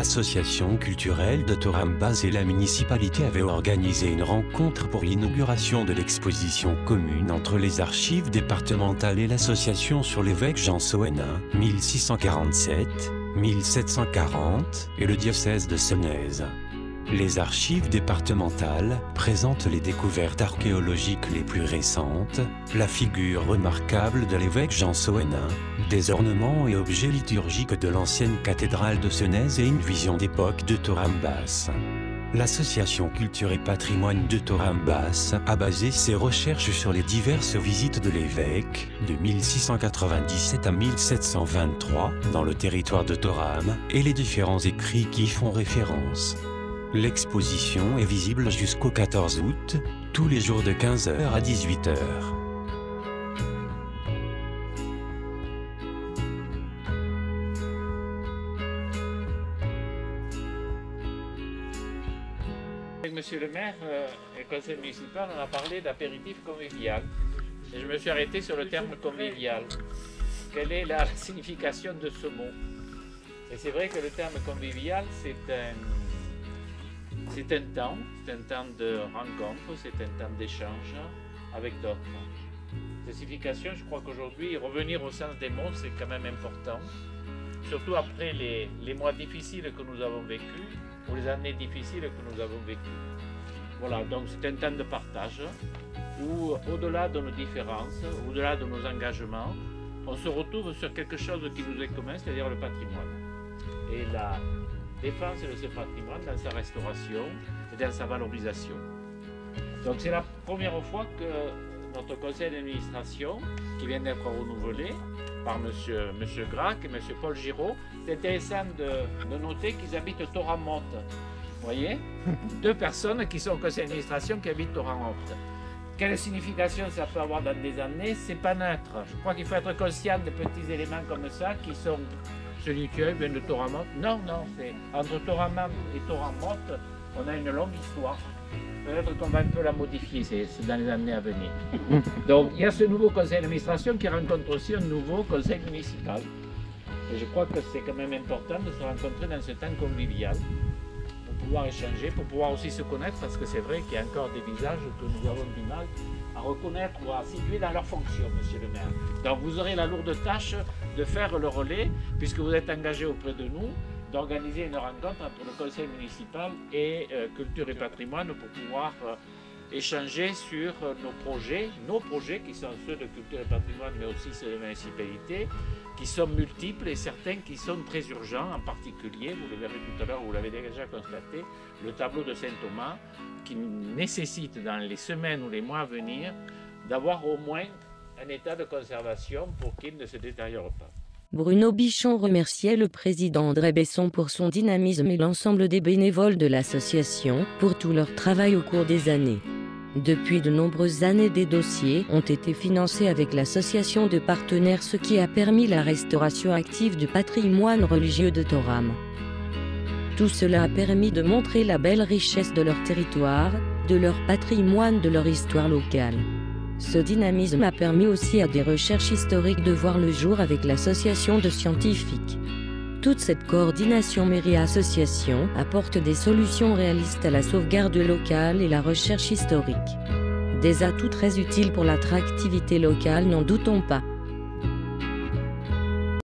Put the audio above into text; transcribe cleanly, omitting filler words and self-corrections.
l'association culturelle de Thorambas et la municipalité avaient organisé une rencontre pour l'inauguration de l'exposition commune entre les archives départementales et l'association sur l'évêque Jean Soenin, 1647-1740, et le diocèse de Senez. Les archives départementales présentent les découvertes archéologiques les plus récentes, la figure remarquable de l'évêque Jean Soenin, des ornements et objets liturgiques de l'ancienne cathédrale de Senez et une vision d'époque de Thorambas. L'association Culture et Patrimoine de Thorambas a basé ses recherches sur les diverses visites de l'évêque, de 1697 à 1723, dans le territoire de Thorame, et les différents écrits qui y font référence. L'exposition est visible jusqu'au 14 août, tous les jours de 15h à 18h. Avec Monsieur le maire et le conseil municipal, on a parlé d'apéritif convivial. Et je me suis arrêté sur le terme convivial. Quelle est la signification de ce mot? Et c'est vrai que le terme convivial, c'est un temps de rencontre, c'est un temps d'échange avec d'autres. Cette signification, je crois qu'aujourd'hui, revenir au sens des mots, c'est quand même important. Surtout après les mois difficiles que nous avons vécus, ou les années difficiles que nous avons vécues. Voilà, donc c'est un temps de partage, où au-delà de nos différences, au-delà de nos engagements, on se retrouve sur quelque chose qui nous est commun, c'est-à-dire le patrimoine. Et la défense de ce patrimoine dans sa restauration et dans sa valorisation. Donc c'est la première fois que notre conseil d'administration, qui vient d'être renouvelé par M. Grac et M. Paul Giraud, c'est intéressant de noter qu'ils habitent Thorame-Haute. Vous voyez, deux personnes qui sont au conseil d'administration qui habitent Thorame-Haute. Quelle signification ça peut avoir dans des années? C'est pas neutre. Je crois qu'il faut être conscient de petits éléments comme ça qui sont... Celui qui vient de Thorame-Haute. Non, c'est entre Thorame et Thorame-Haute, on a une longue histoire. Peut-être qu'on va un peu la modifier c'est dans les années à venir. Donc il y a ce nouveau conseil d'administration qui rencontre aussi un nouveau conseil municipal. Et je crois que c'est quand même important de se rencontrer dans ce temps convivial pour pouvoir échanger, pour pouvoir aussi se connaître, parce que c'est vrai qu'il y a encore des visages que nous avons du mal à reconnaître ou à situer dans leur fonction, monsieur le maire. Donc vous aurez la lourde tâche de faire le relais, puisque vous êtes engagé auprès de nous, d'organiser une rencontre entre le conseil municipal et culture et patrimoine pour pouvoir échanger sur nos projets qui sont ceux de culture et patrimoine, mais aussi ceux de la municipalité, qui sont multiples et certains qui sont très urgents, en particulier, vous le verrez tout à l'heure, vous l'avez déjà constaté, le tableau de Saint-Thomas, qui nécessite dans les semaines ou les mois à venir d'avoir au moins un état de conservation pour qu'il ne se détériore pas. Bruno Bichon remerciait le président André Besson pour son dynamisme et l'ensemble des bénévoles de l'association pour tout leur travail au cours des années. Depuis de nombreuses années, des dossiers ont été financés avec l'association de partenaires, ce qui a permis la restauration active du patrimoine religieux de Thorame. Tout cela a permis de montrer la belle richesse de leur territoire, de leur patrimoine, de leur histoire locale. Ce dynamisme a permis aussi à des recherches historiques de voir le jour avec l'association de scientifiques. Toute cette coordination mairie-association apporte des solutions réalistes à la sauvegarde locale et la recherche historique. Des atouts très utiles pour l'attractivité locale, n'en doutons pas.